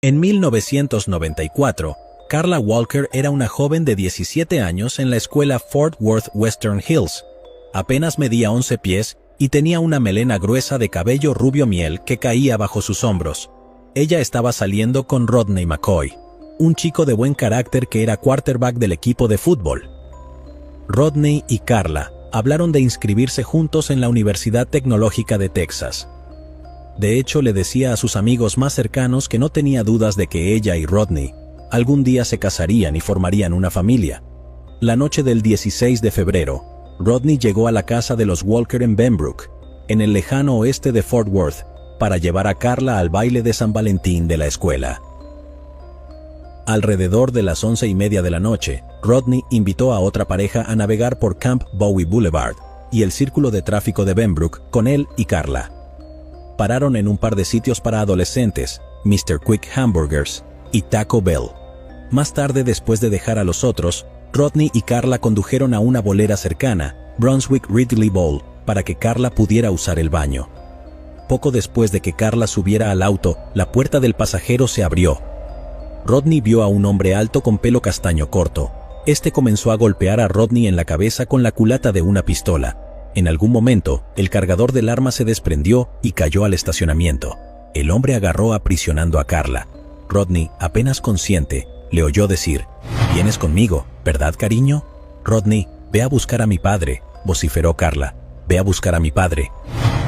En 1994, Karla Walker era una joven de 17 años en la escuela Fort Worth Western Hills. Apenas medía 11 pies y tenía una melena gruesa de cabello rubio miel que caía bajo sus hombros. Ella estaba saliendo con Rodney McCoy, un chico de buen carácter que era quarterback del equipo de fútbol. Rodney y Karla hablaron de inscribirse juntos en la Universidad Tecnológica de Texas. De hecho, le decía a sus amigos más cercanos que no tenía dudas de que ella y Rodney algún día se casarían y formarían una familia. La noche del 16 de febrero, Rodney llegó a la casa de los Walker en Benbrook, en el lejano oeste de Fort Worth, para llevar a Karla al baile de San Valentín de la escuela. Alrededor de las 11:30 de la noche, Rodney invitó a otra pareja a navegar por Camp Bowie Boulevard y el círculo de tráfico de Benbrook con él y Karla. Pararon en un par de sitios para adolescentes, Mr. Quick Hamburgers y Taco Bell. Más tarde, después de dejar a los otros, Rodney y Karla condujeron a una bolera cercana, Brunswick Ridley Bowl, para que Karla pudiera usar el baño. Poco después de que Karla subiera al auto, la puerta del pasajero se abrió. Rodney vio a un hombre alto con pelo castaño corto. Este comenzó a golpear a Rodney en la cabeza con la culata de una pistola. En algún momento, el cargador del arma se desprendió y cayó al estacionamiento. El hombre agarró aprisionando a Karla. Rodney, apenas consciente, le oyó decir: «¿Vienes conmigo, verdad, cariño?» «Rodney, ve a buscar a mi padre», vociferó Karla. «Ve a buscar a mi padre».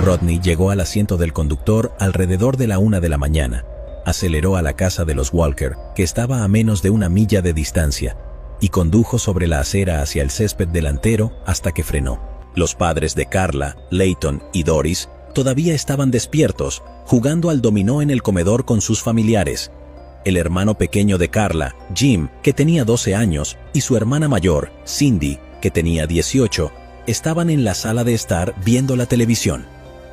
Rodney llegó al asiento del conductor alrededor de la 1 de la mañana. Aceleró a la casa de los Walker, que estaba a menos de 1 milla de distancia, y condujo sobre la acera hacia el césped delantero hasta que frenó. Los padres de Karla, Leighton y Doris, todavía estaban despiertos, jugando al dominó en el comedor con sus familiares. El hermano pequeño de Karla, Jim, que tenía 12 años, y su hermana mayor, Cindy, que tenía 18, estaban en la sala de estar viendo la televisión.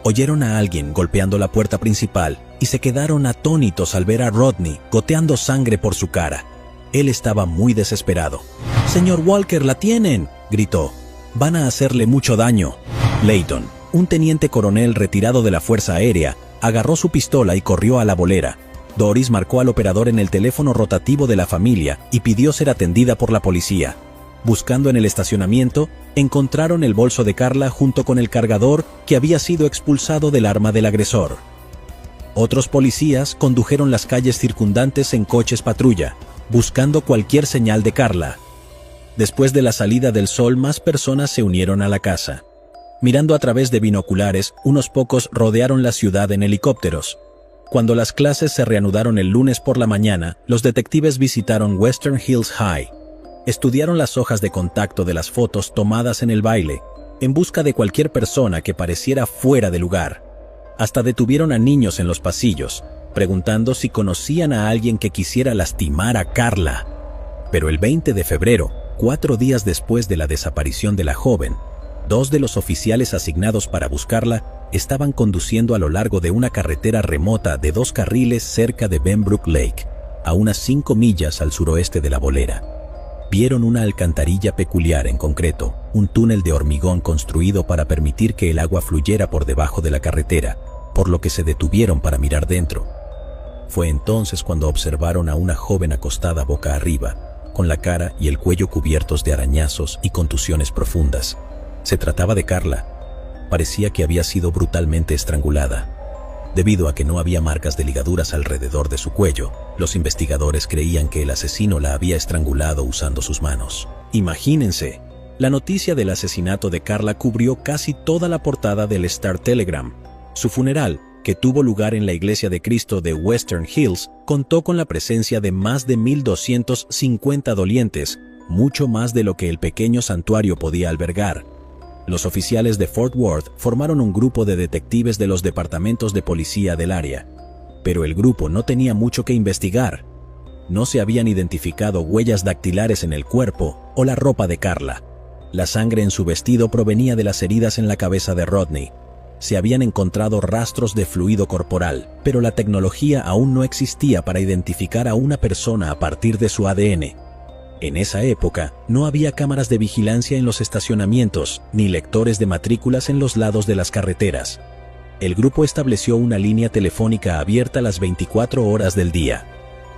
Oyeron a alguien golpeando la puerta principal y se quedaron atónitos al ver a Rodney goteando sangre por su cara. Él estaba muy desesperado. «Señor Walker, la tienen», gritó. «Van a hacerle mucho daño». Leighton, un teniente coronel retirado de la Fuerza Aérea, agarró su pistola y corrió a la bolera. Doris marcó al operador en el teléfono rotativo de la familia y pidió ser atendida por la policía. Buscando en el estacionamiento, encontraron el bolso de Karla junto con el cargador que había sido expulsado del arma del agresor. Otros policías condujeron las calles circundantes en coches patrulla, buscando cualquier señal de Karla. Después de la salida del sol, más personas se unieron a la casa. Mirando a través de binoculares, unos pocos rodearon la ciudad en helicópteros. Cuando las clases se reanudaron el lunes por la mañana, los detectives visitaron Western Hills High. Estudiaron las hojas de contacto de las fotos tomadas en el baile, en busca de cualquier persona que pareciera fuera de lugar. Hasta detuvieron a niños en los pasillos, preguntando si conocían a alguien que quisiera lastimar a Karla. Pero el 20 de febrero, 4 días después de la desaparición de la joven, 2 de los oficiales asignados para buscarla estaban conduciendo a lo largo de una carretera remota de 2 carriles cerca de Benbrook Lake, a unas 5 millas al suroeste de la bolera. Vieron una alcantarilla peculiar, en concreto, un túnel de hormigón construido para permitir que el agua fluyera por debajo de la carretera, por lo que se detuvieron para mirar dentro. Fue entonces cuando observaron a una joven acostada boca arriba, con la cara y el cuello cubiertos de arañazos y contusiones profundas. Se trataba de Karla. Parecía que había sido brutalmente estrangulada. Debido a que no había marcas de ligaduras alrededor de su cuello, los investigadores creían que el asesino la había estrangulado usando sus manos. Imagínense, la noticia del asesinato de Karla cubrió casi toda la portada del Star Telegram. Su funeral, que tuvo lugar en la Iglesia de Cristo de Western Hills, contó con la presencia de más de 1,250 dolientes, mucho más de lo que el pequeño santuario podía albergar. Los oficiales de Fort Worth formaron un grupo de detectives de los departamentos de policía del área. Pero el grupo no tenía mucho que investigar. No se habían identificado huellas dactilares en el cuerpo o la ropa de Karla. La sangre en su vestido provenía de las heridas en la cabeza de Rodney. Se habían encontrado rastros de fluido corporal, pero la tecnología aún no existía para identificar a una persona a partir de su ADN. En esa época, no había cámaras de vigilancia en los estacionamientos, ni lectores de matrículas en los lados de las carreteras. El grupo estableció una línea telefónica abierta las 24 horas del día.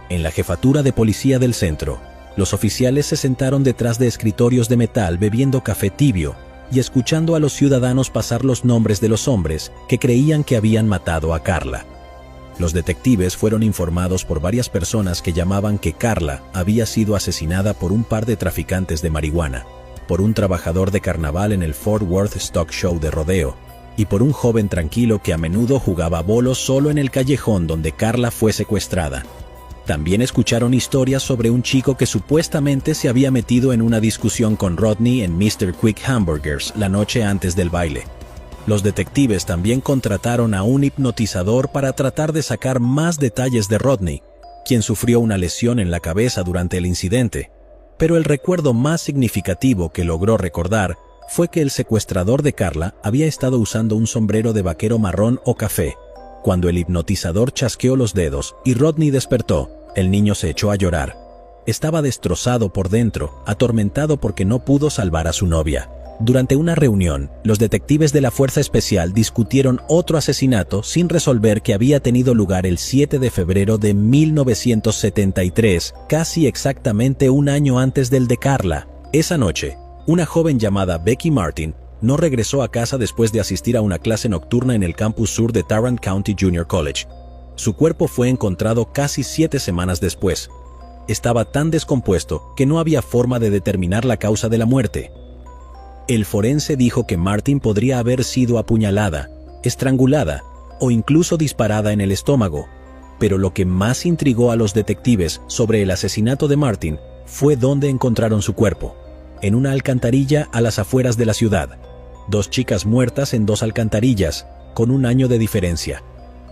En la jefatura de policía del centro, los oficiales se sentaron detrás de escritorios de metal bebiendo café tibio y escuchando a los ciudadanos pasar los nombres de los hombres que creían que habían matado a Carla. Los detectives fueron informados por varias personas que llamaban que Carla había sido asesinada por un par de traficantes de marihuana, por un trabajador de carnaval en el Fort Worth Stock Show de rodeo y por un joven tranquilo que a menudo jugaba bolos solo en el callejón donde Carla fue secuestrada. También escucharon historias sobre un chico que supuestamente se había metido en una discusión con Rodney en Mr. Quick Hamburgers la noche antes del baile. Los detectives también contrataron a un hipnotizador para tratar de sacar más detalles de Rodney, quien sufrió una lesión en la cabeza durante el incidente. Pero el recuerdo más significativo que logró recordar fue que el secuestrador de Carla había estado usando un sombrero de vaquero marrón o café. Cuando el hipnotizador chasqueó los dedos y Rodney despertó, el niño se echó a llorar. Estaba destrozado por dentro, atormentado porque no pudo salvar a su novia. Durante una reunión, los detectives de la Fuerza Especial discutieron otro asesinato sin resolver que había tenido lugar el 7 de febrero de 1973, casi exactamente un año antes del de Carla. Esa noche, una joven llamada Becky Martin no regresó a casa después de asistir a una clase nocturna en el campus sur de Tarrant County Junior College. Su cuerpo fue encontrado casi 7 semanas después. Estaba tan descompuesto que no había forma de determinar la causa de la muerte. El forense dijo que Martin podría haber sido apuñalada, estrangulada o incluso disparada en el estómago. Pero lo que más intrigó a los detectives sobre el asesinato de Martin fue dónde encontraron su cuerpo. En una alcantarilla a las afueras de la ciudad. 2 chicas muertas en 2 alcantarillas, con un año de diferencia.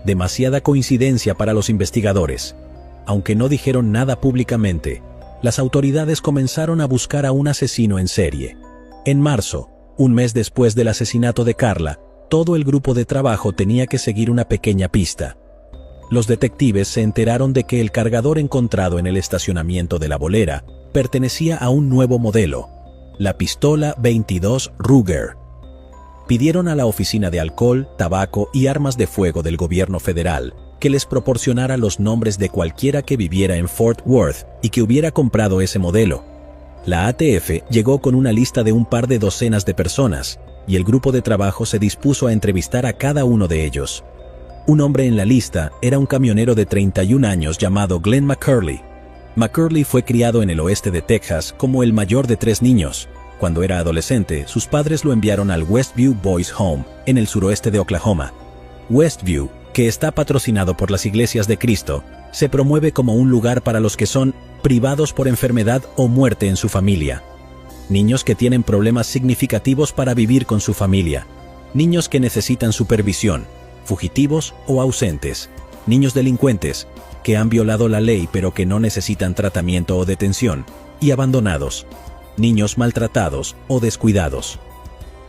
Demasiada coincidencia para los investigadores. Aunque no dijeron nada públicamente, las autoridades comenzaron a buscar a un asesino en serie. En marzo, un mes después del asesinato de Carla, todo el grupo de trabajo tenía que seguir una pequeña pista. Los detectives se enteraron de que el cargador encontrado en el estacionamiento de la bolera pertenecía a un nuevo modelo, la pistola 22 Ruger. Pidieron a la Oficina de Alcohol, Tabaco y Armas de Fuego del gobierno federal que les proporcionara los nombres de cualquiera que viviera en Fort Worth y que hubiera comprado ese modelo. La ATF llegó con una lista de un par de docenas de personas, y el grupo de trabajo se dispuso a entrevistar a cada uno de ellos. Un hombre en la lista era un camionero de 31 años llamado Glenn McCurley. McCurley fue criado en el oeste de Texas como el mayor de 3 niños. Cuando era adolescente, sus padres lo enviaron al Westview Boys Home, en el suroeste de Oklahoma. Westview, que está patrocinado por las Iglesias de Cristo, se promueve como un lugar para los que son privados por enfermedad o muerte en su familia. Niños que tienen problemas significativos para vivir con su familia. Niños que necesitan supervisión, fugitivos o ausentes. Niños delincuentes, que han violado la ley pero que no necesitan tratamiento o detención. Y abandonados. Niños maltratados o descuidados.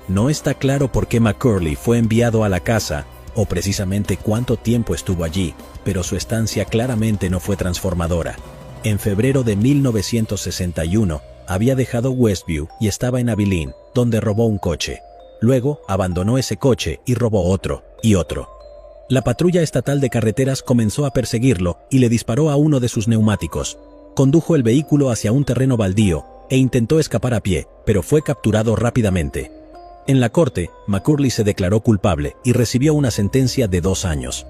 No está claro por qué McCurley fue enviado a la casa o precisamente cuánto tiempo estuvo allí, pero su estancia claramente no fue transformadora. En febrero de 1961, había dejado Westview y estaba en Abilene, donde robó un coche. Luego, abandonó ese coche y robó otro, y otro. La patrulla estatal de carreteras comenzó a perseguirlo y le disparó a uno de sus neumáticos. Condujo el vehículo hacia un terreno baldío e intentó escapar a pie, pero fue capturado rápidamente. En la corte, McCurley se declaró culpable y recibió una sentencia de 2 años.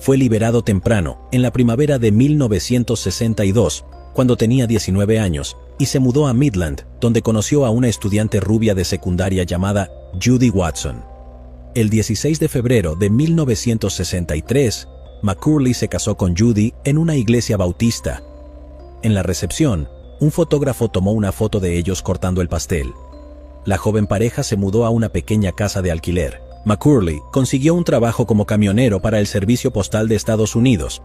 Fue liberado temprano, en la primavera de 1962, cuando tenía 19 años, y se mudó a Midland, donde conoció a una estudiante rubia de secundaria llamada Judy Watson. El 16 de febrero de 1963, McCurley se casó con Judy en una iglesia bautista. En la recepción, un fotógrafo tomó una foto de ellos cortando el pastel. La joven pareja se mudó a una pequeña casa de alquiler. McCurley consiguió un trabajo como camionero para el Servicio Postal de Estados Unidos,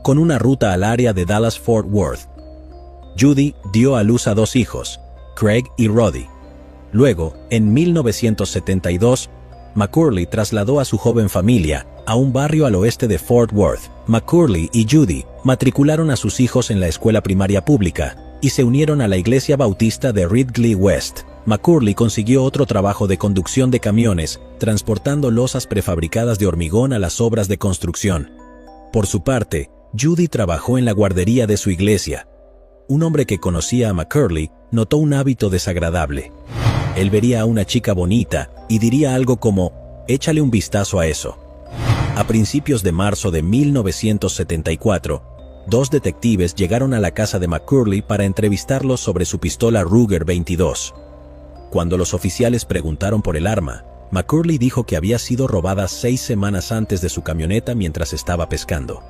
con una ruta al área de Dallas-Fort Worth. Judy dio a luz a 2 hijos, Craig y Roddy. Luego, en 1972, McCurley trasladó a su joven familia a un barrio al oeste de Fort Worth. McCurley y Judy matricularon a sus hijos en la escuela primaria pública y se unieron a la iglesia bautista de Ridgely West. McCurley consiguió otro trabajo de conducción de camiones, transportando losas prefabricadas de hormigón a las obras de construcción. Por su parte, Judy trabajó en la guardería de su iglesia. Un hombre que conocía a McCurley notó un hábito desagradable. Él vería a una chica bonita y diría algo como, échale un vistazo a eso. A principios de marzo de 1974, 2 detectives llegaron a la casa de McCurley para entrevistarlo sobre su pistola Ruger 22. Cuando los oficiales preguntaron por el arma, McCurley dijo que había sido robada 6 semanas antes de su camioneta mientras estaba pescando.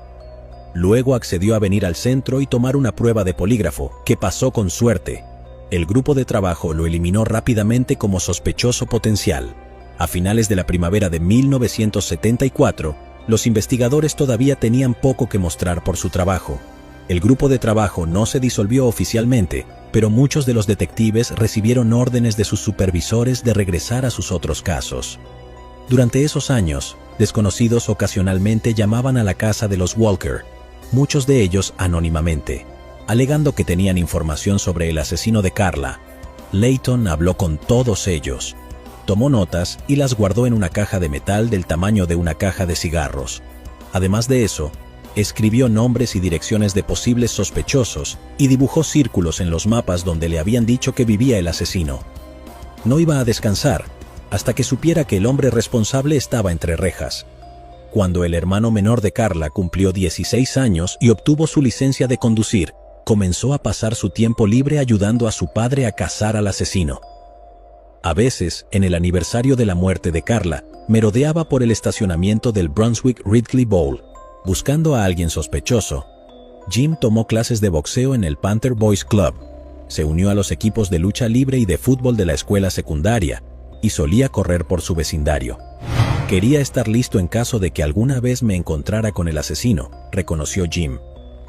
Luego accedió a venir al centro y tomar una prueba de polígrafo, que pasó con suerte. El grupo de trabajo lo eliminó rápidamente como sospechoso potencial. A finales de la primavera de 1974, los investigadores todavía tenían poco que mostrar por su trabajo. El grupo de trabajo no se disolvió oficialmente, pero muchos de los detectives recibieron órdenes de sus supervisores de regresar a sus otros casos. Durante esos años, desconocidos ocasionalmente llamaban a la casa de los Walker, muchos de ellos anónimamente, alegando que tenían información sobre el asesino de Karla. Layton habló con todos ellos, tomó notas y las guardó en una caja de metal del tamaño de una caja de cigarros. Además de eso, escribió nombres y direcciones de posibles sospechosos y dibujó círculos en los mapas donde le habían dicho que vivía el asesino. No iba a descansar hasta que supiera que el hombre responsable estaba entre rejas. Cuando el hermano menor de Karla cumplió 16 años y obtuvo su licencia de conducir, comenzó a pasar su tiempo libre ayudando a su padre a cazar al asesino. A veces, en el aniversario de la muerte de Karla, merodeaba por el estacionamiento del Brunswick Ridley Bowl, buscando a alguien sospechoso. Jim tomó clases de boxeo en el Panther Boys Club, se unió a los equipos de lucha libre y de fútbol de la escuela secundaria, y solía correr por su vecindario. Quería estar listo en caso de que alguna vez me encontrara con el asesino, reconoció Jim.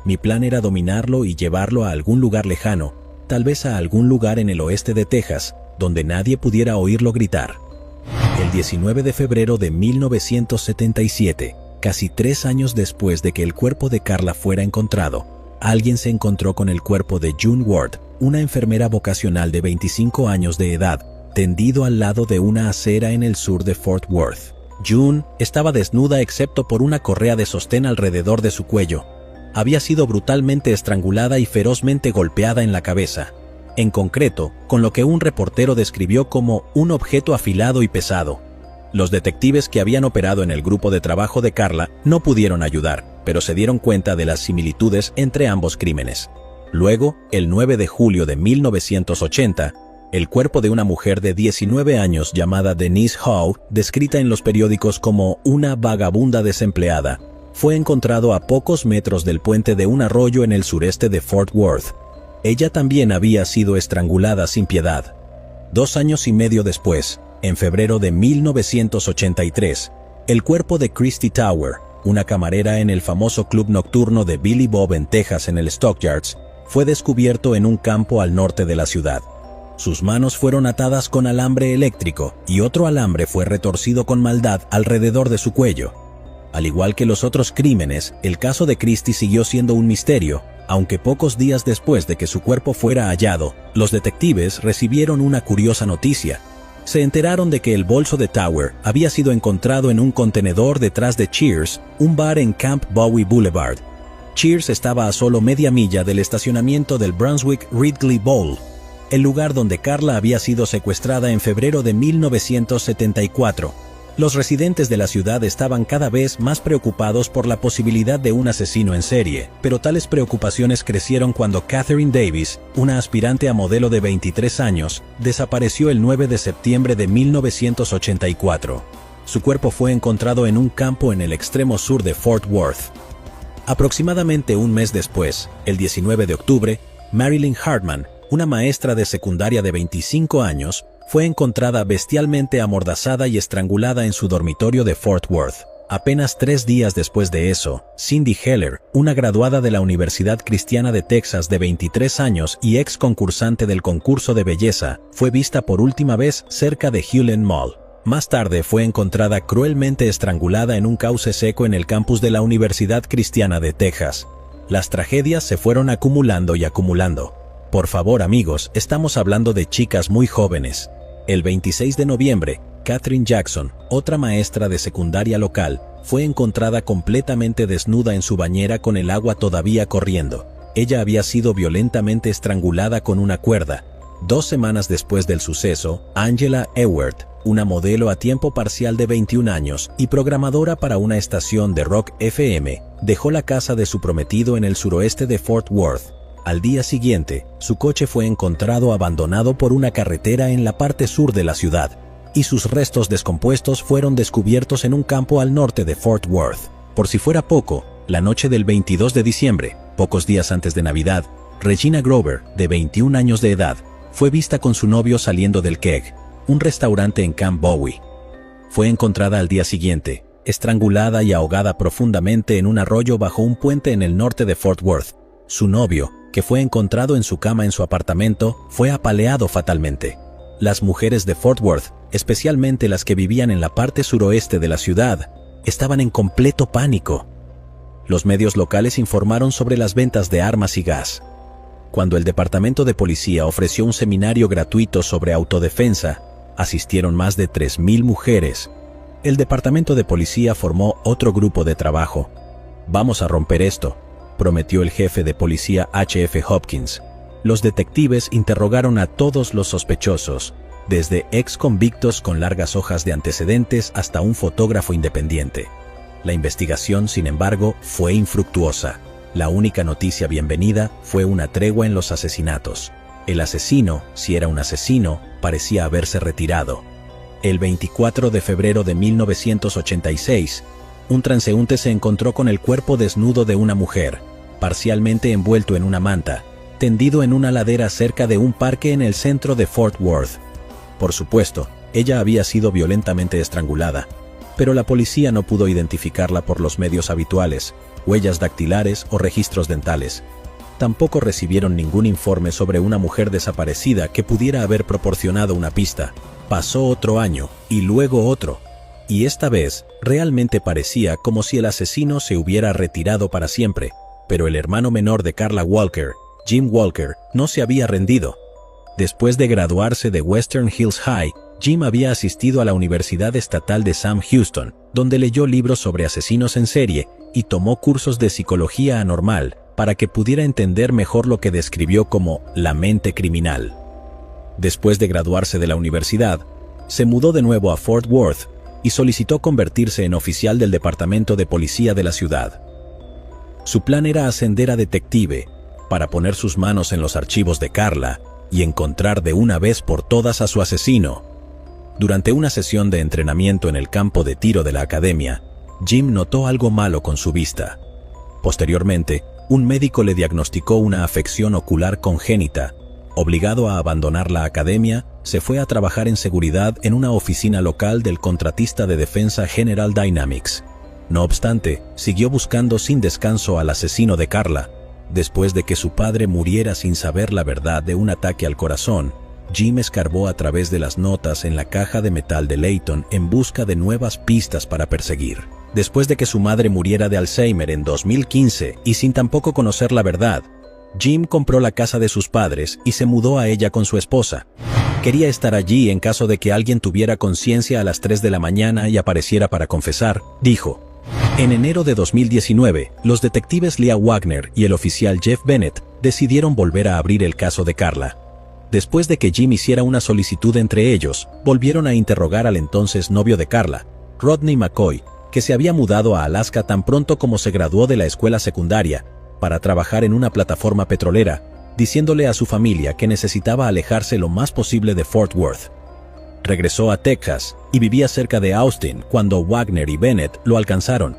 Mi plan era dominarlo y llevarlo a algún lugar lejano, tal vez a algún lugar en el oeste de Texas, donde nadie pudiera oírlo gritar. El 19 de febrero de 1977, casi 3 años después de que el cuerpo de Karla fuera encontrado, alguien se encontró con el cuerpo de June Ward, una enfermera vocacional de 25 años de edad, tendido al lado de una acera en el sur de Fort Worth. June estaba desnuda excepto por una correa de sostén alrededor de su cuello. Había sido brutalmente estrangulada y ferozmente golpeada en la cabeza, en concreto, con lo que un reportero describió como un objeto afilado y pesado. Los detectives que habían operado en el grupo de trabajo de Karla no pudieron ayudar, pero se dieron cuenta de las similitudes entre ambos crímenes. Luego, el 9 de julio de 1980, el cuerpo de una mujer de 19 años llamada Denise Howe, descrita en los periódicos como una vagabunda desempleada, fue encontrado a pocos metros del puente de un arroyo en el sureste de Fort Worth. Ella también había sido estrangulada sin piedad. 2 años y medio después, en febrero de 1983, el cuerpo de Christy Tower, una camarera en el famoso club nocturno de Billy Bob en Texas en el Stockyards, fue descubierto en un campo al norte de la ciudad. Sus manos fueron atadas con alambre eléctrico y otro alambre fue retorcido con maldad alrededor de su cuello. Al igual que los otros crímenes, el caso de Christy siguió siendo un misterio, aunque pocos días después de que su cuerpo fuera hallado, los detectives recibieron una curiosa noticia. Se enteraron de que el bolso de Tower había sido encontrado en un contenedor detrás de Cheers, un bar en Camp Bowie Boulevard. Cheers estaba a solo media milla del estacionamiento del Brunswick Ridley Bowl, el lugar donde Karla había sido secuestrada en febrero de 1974. Los residentes de la ciudad estaban cada vez más preocupados por la posibilidad de un asesino en serie, pero tales preocupaciones crecieron cuando Catherine Davis, una aspirante a modelo de 23 años, desapareció el 9 de septiembre de 1984. Su cuerpo fue encontrado en un campo en el extremo sur de Fort Worth. Aproximadamente un mes después, el 19 de octubre, Marilyn Hartman, una maestra de secundaria de 25 años, fue encontrada bestialmente amordazada y estrangulada en su dormitorio de Fort Worth. Apenas 3 días después de eso, Cindy Heller, una graduada de la Universidad Cristiana de Texas de 23 años y ex concursante del concurso de belleza, fue vista por última vez cerca de Hulen Mall. Más tarde fue encontrada cruelmente estrangulada en un cauce seco en el campus de la Universidad Cristiana de Texas. Las tragedias se fueron acumulando y acumulando. Por favor, amigos, estamos hablando de chicas muy jóvenes. El 26 de noviembre, Catherine Jackson, otra maestra de secundaria local, fue encontrada completamente desnuda en su bañera con el agua todavía corriendo. Ella había sido violentamente estrangulada con una cuerda. 2 semanas después del suceso, Angela Ewert, una modelo a tiempo parcial de 21 años y programadora para una estación de Rock FM, dejó la casa de su prometido en el suroeste de Fort Worth. Al día siguiente, su coche fue encontrado abandonado por una carretera en la parte sur de la ciudad, y sus restos descompuestos fueron descubiertos en un campo al norte de Fort Worth. Por si fuera poco, la noche del 22 de diciembre, pocos días antes de Navidad, Regina Grover, de 21 años de edad, fue vista con su novio saliendo del Keg, un restaurante en Camp Bowie. Fue encontrada al día siguiente, estrangulada y ahogada profundamente en un arroyo bajo un puente en el norte de Fort Worth. Su novio, que fue encontrado en su cama en su apartamento, fue apaleado fatalmente. Las mujeres de Fort Worth, especialmente las que vivían en la parte suroeste de la ciudad, estaban en completo pánico. Los medios locales informaron sobre las ventas de armas y gas. Cuando el Departamento de Policía ofreció un seminario gratuito sobre autodefensa, asistieron más de 3,000 mujeres. El Departamento de Policía formó otro grupo de trabajo. «Vamos a romper esto», prometió el jefe de policía H.F. Hopkins. Los detectives interrogaron a todos los sospechosos, desde ex convictos con largas hojas de antecedentes hasta un fotógrafo independiente. La investigación, sin embargo, fue infructuosa. La única noticia bienvenida fue una tregua en los asesinatos. El asesino, si era un asesino, parecía haberse retirado. El 24 de febrero de 1986, un transeúnte se encontró con el cuerpo desnudo de una mujer, parcialmente envuelto en una manta, tendido en una ladera cerca de un parque en el centro de Fort Worth. Por supuesto, ella había sido violentamente estrangulada, pero la policía no pudo identificarla por los medios habituales, huellas dactilares o registros dentales. Tampoco recibieron ningún informe sobre una mujer desaparecida que pudiera haber proporcionado una pista. Pasó otro año, y luego otro, y esta vez realmente parecía como si el asesino se hubiera retirado para siempre, pero el hermano menor de Karla Walker, Jim Walker, no se había rendido. Después de graduarse de Western Hills High, Jim había asistido a la Universidad Estatal de Sam Houston, donde leyó libros sobre asesinos en serie y tomó cursos de psicología anormal para que pudiera entender mejor lo que describió como la mente criminal. Después de graduarse de la universidad, se mudó de nuevo a Fort Worth y solicitó convertirse en oficial del Departamento de Policía de la ciudad. Su plan era ascender a detective para poner sus manos en los archivos de Karla y encontrar de una vez por todas a su asesino. Durante una sesión de entrenamiento en el campo de tiro de la academia, Jim notó algo malo con su vista. Posteriormente, un médico le diagnosticó una afección ocular congénita. Obligado a abandonar la academia, se fue a trabajar en seguridad en una oficina local del contratista de defensa General Dynamics. No obstante, siguió buscando sin descanso al asesino de Karla. Después de que su padre muriera sin saber la verdad de un ataque al corazón, Jim escarbó a través de las notas en la caja de metal de Layton en busca de nuevas pistas para perseguir. Después de que su madre muriera de Alzheimer en 2015 y sin tampoco conocer la verdad, Jim compró la casa de sus padres y se mudó a ella con su esposa. Quería estar allí en caso de que alguien tuviera conciencia a las 3 de la mañana y apareciera para confesar, dijo. En enero de 2019, los detectives Leah Wagner y el oficial Jeff Bennett decidieron volver a abrir el caso de Karla. Después de que Jim hiciera una solicitud entre ellos, volvieron a interrogar al entonces novio de Karla, Rodney McCoy, que se había mudado a Alaska tan pronto como se graduó de la escuela secundaria, para trabajar en una plataforma petrolera, diciéndole a su familia que necesitaba alejarse lo más posible de Fort Worth. Regresó a Texas y vivía cerca de Austin cuando Wagner y Bennett lo alcanzaron.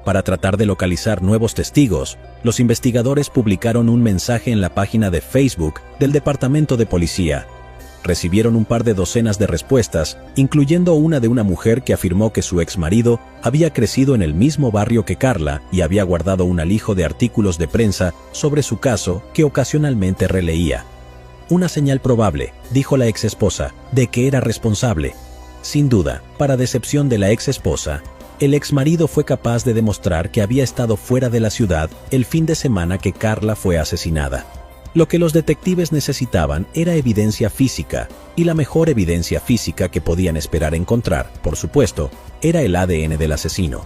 Para tratar de localizar nuevos testigos, los investigadores publicaron un mensaje en la página de Facebook del Departamento de Policía. Recibieron un par de docenas de respuestas, incluyendo una de una mujer que afirmó que su exmarido había crecido en el mismo barrio que Karla y había guardado un alijo de artículos de prensa sobre su caso que ocasionalmente releía. Una señal probable, dijo la exesposa, de que era responsable. Sin duda, para decepción de la exesposa, el exmarido fue capaz de demostrar que había estado fuera de la ciudad el fin de semana que Karla fue asesinada. Lo que los detectives necesitaban era evidencia física, y la mejor evidencia física que podían esperar encontrar, por supuesto, era el ADN del asesino.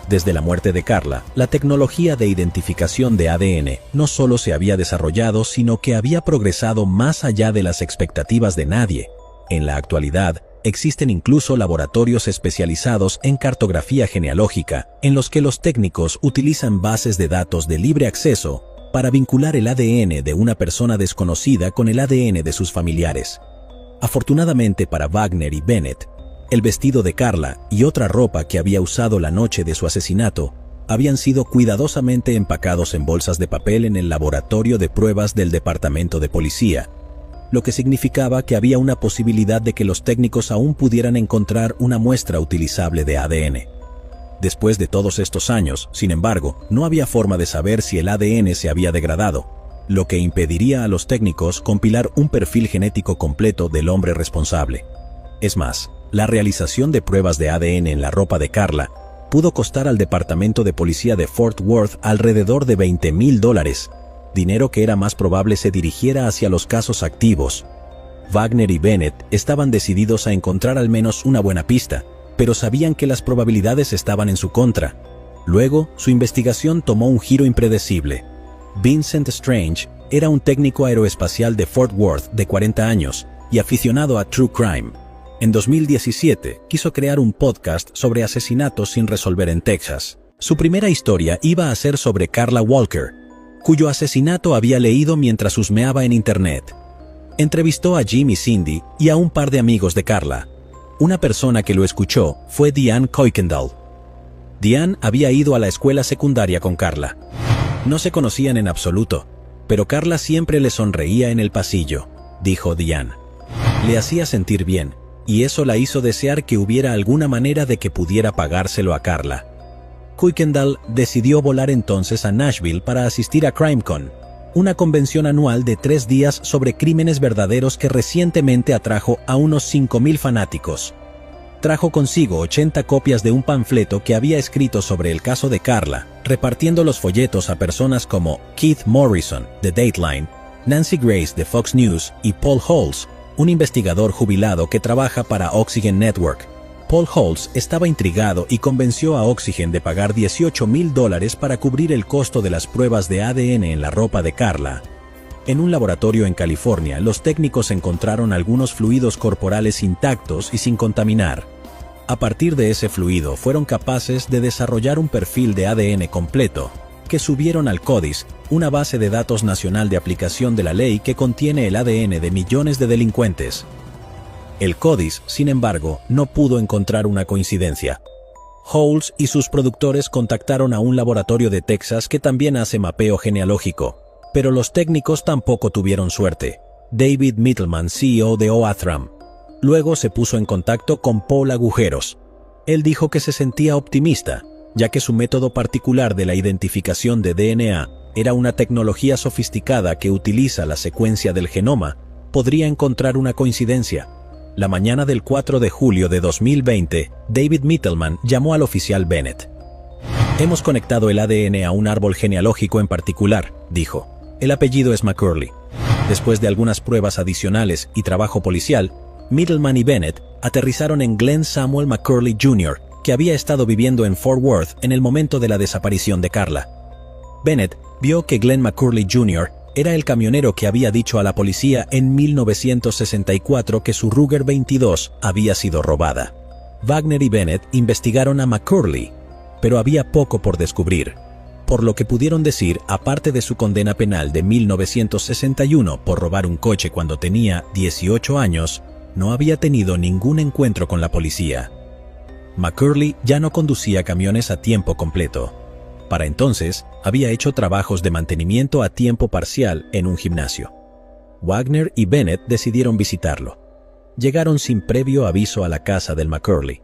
Desde la muerte de Karla, la tecnología de identificación de ADN no solo se había desarrollado, sino que había progresado más allá de las expectativas de nadie. En la actualidad, existen incluso laboratorios especializados en cartografía genealógica, en los que los técnicos utilizan bases de datos de libre acceso para vincular el ADN de una persona desconocida con el ADN de sus familiares. Afortunadamente para Wagner y Bennett, el vestido de Karla y otra ropa que había usado la noche de su asesinato habían sido cuidadosamente empacados en bolsas de papel en el laboratorio de pruebas del Departamento de Policía, lo que significaba que había una posibilidad de que los técnicos aún pudieran encontrar una muestra utilizable de ADN. Después de todos estos años, sin embargo, no había forma de saber si el ADN se había degradado, lo que impediría a los técnicos compilar un perfil genético completo del hombre responsable. Es más, la realización de pruebas de ADN en la ropa de Karla pudo costar al Departamento de Policía de Fort Worth alrededor de $20,000, dinero que era más probable se dirigiera hacia los casos activos. Wagner y Bennett estaban decididos a encontrar al menos una buena pista, pero sabían que las probabilidades estaban en su contra. Luego, su investigación tomó un giro impredecible. Vincent Strange era un técnico aeroespacial de Fort Worth de 40 años y aficionado a true crime. En 2017, quiso crear un podcast sobre asesinatos sin resolver en Texas. Su primera historia iba a ser sobre Karla Walker, cuyo asesinato había leído mientras husmeaba en Internet. Entrevistó a Jim y Cindy y a un par de amigos de Karla. Una persona que lo escuchó fue Diane Kuykendall. Diane había ido a la escuela secundaria con Karla. No se conocían en absoluto, pero Karla siempre le sonreía en el pasillo, dijo Diane. Le hacía sentir bien, y eso la hizo desear que hubiera alguna manera de que pudiera pagárselo a Karla. Kuykendall decidió volar entonces a Nashville para asistir a CrimeCon, una convención anual de 3 días sobre crímenes verdaderos que recientemente atrajo a unos 5,000 fanáticos. Trajo consigo 80 copias de un panfleto que había escrito sobre el caso de Karla, repartiendo los folletos a personas como Keith Morrison, de Dateline, Nancy Grace, de Fox News, y Paul Holes, un investigador jubilado que trabaja para Oxygen Network. Paul Holes estaba intrigado y convenció a Oxygen de pagar $18,000 para cubrir el costo de las pruebas de ADN en la ropa de Karla. En un laboratorio en California, los técnicos encontraron algunos fluidos corporales intactos y sin contaminar. A partir de ese fluido, fueron capaces de desarrollar un perfil de ADN completo, que subieron al CODIS, una base de datos nacional de aplicación de la ley que contiene el ADN de millones de delincuentes. El CODIS, sin embargo, no pudo encontrar una coincidencia. Holes y sus productores contactaron a un laboratorio de Texas que también hace mapeo genealógico, pero los técnicos tampoco tuvieron suerte. David Mittelman, CEO de Oathram, luego se puso en contacto con Paul Agujeros. Él dijo que se sentía optimista, ya que su método particular de la identificación de DNA era una tecnología sofisticada que utiliza la secuencia del genoma, podría encontrar una coincidencia. La mañana del 4 de julio de 2020, David Mittelman llamó al oficial Bennett. «Hemos conectado el ADN a un árbol genealógico en particular», dijo. «El apellido es McCurley». Después de algunas pruebas adicionales y trabajo policial, Mittelman y Bennett aterrizaron en Glenn Samuel McCurley Jr., que había estado viviendo en Fort Worth en el momento de la desaparición de Karla. Bennett vio que Glenn McCurley Jr. era el camionero que había dicho a la policía en 1964 que su Ruger 22 había sido robada. Wagner y Bennett investigaron a McCurley, pero había poco por descubrir, por lo que pudieron decir, aparte de su condena penal de 1961 por robar un coche cuando tenía 18 años, no había tenido ningún encuentro con la policía. McCurley ya no conducía camiones a tiempo completo. Para entonces, había hecho trabajos de mantenimiento a tiempo parcial en un gimnasio. Wagner y Bennett decidieron visitarlo. Llegaron sin previo aviso a la casa del McCurley.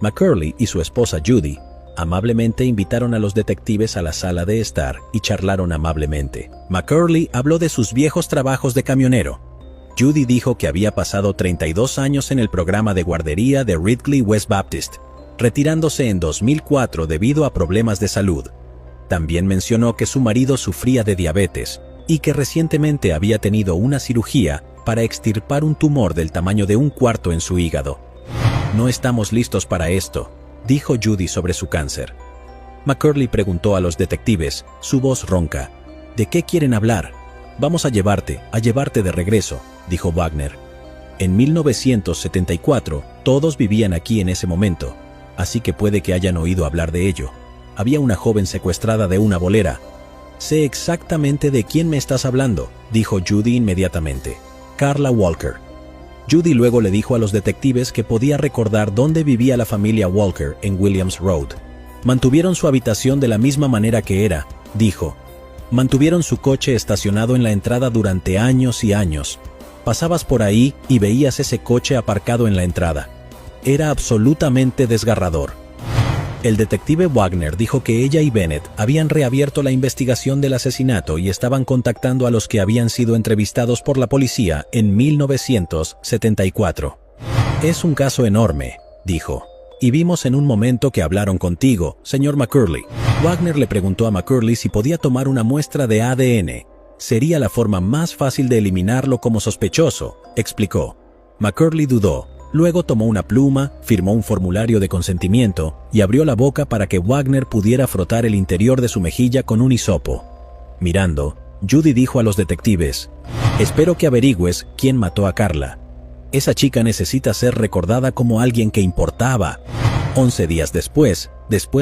McCurley y su esposa Judy amablemente invitaron a los detectives a la sala de estar y charlaron amablemente. McCurley habló de sus viejos trabajos de camionero. Judy dijo que había pasado 32 años en el programa de guardería de Ridgely West Baptist, retirándose en 2004 debido a problemas de salud. También mencionó que su marido sufría de diabetes y que recientemente había tenido una cirugía para extirpar un tumor del tamaño de un cuarto en su hígado. «No estamos listos para esto», dijo Judy sobre su cáncer. McCurley preguntó a los detectives, su voz ronca. ¿De qué quieren hablar? Vamos a llevarte de regreso, dijo Wagner. En 1974, todos vivían aquí en ese momento, así que puede que hayan oído hablar de ello. Había una joven secuestrada de una bolera. Sé exactamente de quién me estás hablando, dijo Judy inmediatamente. Karla Walker. Judy luego le dijo a los detectives que podía recordar dónde vivía la familia Walker en Williams Road. Mantuvieron su habitación de la misma manera que era, dijo. Mantuvieron su coche estacionado en la entrada durante años y años. Pasabas por ahí y veías ese coche aparcado en la entrada. Era absolutamente desgarrador. El detective Wagner dijo que ella y Bennett habían reabierto la investigación del asesinato y estaban contactando a los que habían sido entrevistados por la policía en 1974. Es un caso enorme, dijo. Y vimos en un momento que hablaron contigo, señor McCurley. Wagner le preguntó a McCurley si podía tomar una muestra de ADN. Sería la forma más fácil de eliminarlo como sospechoso, explicó. McCurley dudó. Luego tomó una pluma, firmó un formulario de consentimiento y abrió la boca para que Wagner pudiera frotar el interior de su mejilla con un hisopo. Mirando, Judy dijo a los detectives, «Espero que averigües quién mató a Karla. Esa chica necesita ser recordada como alguien que importaba». 11 días después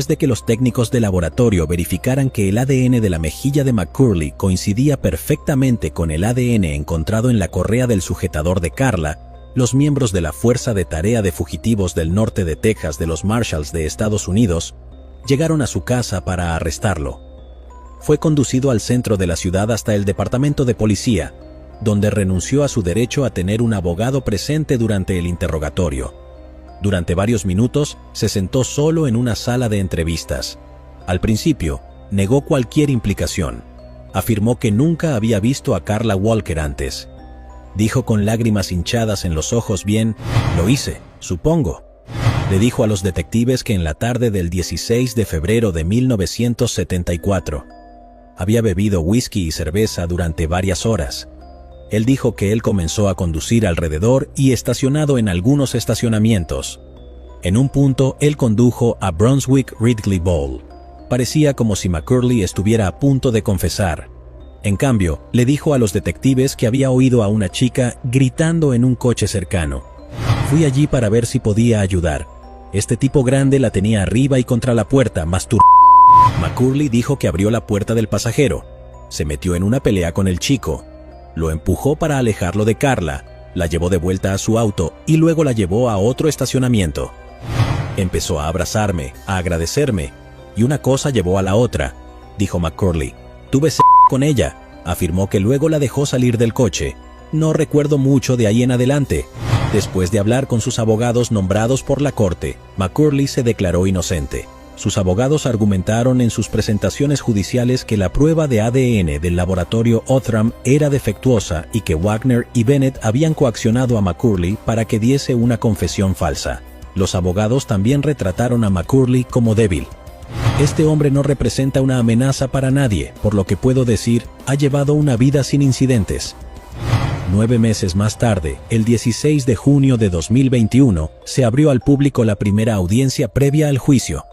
de que los técnicos de laboratorio verificaran que el ADN de la mejilla de McCurley coincidía perfectamente con el ADN encontrado en la correa del sujetador de Karla, los miembros de la Fuerza de Tarea de Fugitivos del Norte de Texas de los Marshalls de Estados Unidos llegaron a su casa para arrestarlo. Fue conducido al centro de la ciudad hasta el departamento de policía, donde renunció a su derecho a tener un abogado presente durante el interrogatorio. Durante varios minutos se sentó solo en una sala de entrevistas. Al principio, negó cualquier implicación. Afirmó que nunca había visto a Karla Walker antes. Dijo con lágrimas hinchadas en los ojos, «Bien, lo hice, supongo». Le dijo a los detectives que en la tarde del 16 de febrero de 1974 había bebido whisky y cerveza durante varias horas. Él dijo que él comenzó a conducir alrededor y estacionado en algunos estacionamientos. En un punto, él condujo a Brunswick Ridley Bowl. Parecía como si McCurley estuviera a punto de confesar. En cambio, le dijo a los detectives que había oído a una chica gritando en un coche cercano. «Fui allí para ver si podía ayudar. Este tipo grande la tenía arriba y contra la puerta, McCurley dijo que abrió la puerta del pasajero. Se metió en una pelea con el chico. Lo empujó para alejarlo de Karla, la llevó de vuelta a su auto y luego la llevó a otro estacionamiento. Empezó a abrazarme, a agradecerme, y una cosa llevó a la otra», dijo McCurley. «Tuve sexo con ella», afirmó que luego la dejó salir del coche. «No recuerdo mucho de ahí en adelante». Después de hablar con sus abogados nombrados por la corte, McCurley se declaró inocente. Sus abogados argumentaron en sus presentaciones judiciales que la prueba de ADN del laboratorio Othram era defectuosa y que Wagner y Bennett habían coaccionado a McCurley para que diese una confesión falsa. Los abogados también retrataron a McCurley como débil. «Este hombre no representa una amenaza para nadie, por lo que puedo decir, ha llevado una vida sin incidentes». 9 meses más tarde, el 16 de junio de 2021, se abrió al público la primera audiencia previa al juicio.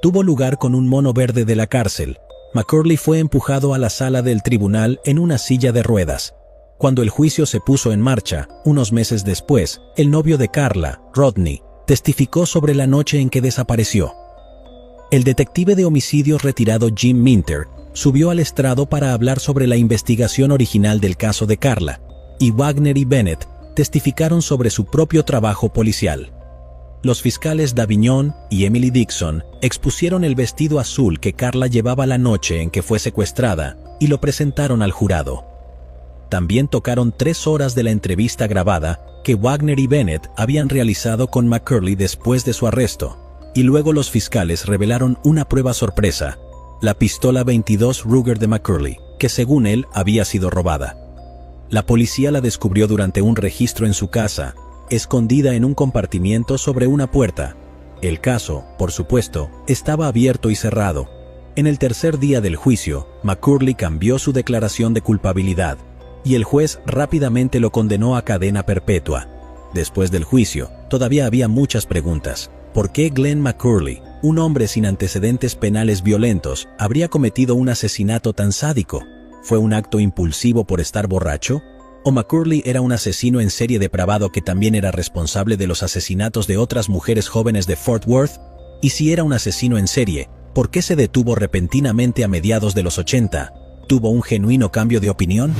Tuvo lugar con un mono verde de la cárcel. McCurley fue empujado a la sala del tribunal en una silla de ruedas. Cuando el juicio se puso en marcha, unos meses después, el novio de Karla, Rodney, testificó sobre la noche en que desapareció. El detective de homicidios retirado Jim Minter subió al estrado para hablar sobre la investigación original del caso de Karla, y Wagner y Bennett testificaron sobre su propio trabajo policial. Los fiscales Davignon y Emily Dixon expusieron el vestido azul que Karla llevaba la noche en que fue secuestrada y lo presentaron al jurado. También tocaron 3 horas de la entrevista grabada que Wagner y Bennett habían realizado con McCurley después de su arresto, y luego los fiscales revelaron una prueba sorpresa, la pistola 22 Ruger de McCurley, que según él había sido robada. La policía la descubrió durante un registro en su casa, escondida en un compartimiento sobre una puerta. El caso, por supuesto, estaba abierto y cerrado. En el tercer día del juicio, McCurley cambió su declaración de culpabilidad, y el juez rápidamente lo condenó a cadena perpetua. Después del juicio, todavía había muchas preguntas. ¿Por qué Glenn McCurley, un hombre sin antecedentes penales violentos, habría cometido un asesinato tan sádico? ¿Fue un acto impulsivo por estar borracho? ¿O McCurley era un asesino en serie depravado que también era responsable de los asesinatos de otras mujeres jóvenes de Fort Worth? Y si era un asesino en serie, ¿por qué se detuvo repentinamente a mediados de los 80? ¿Tuvo un genuino cambio de opinión?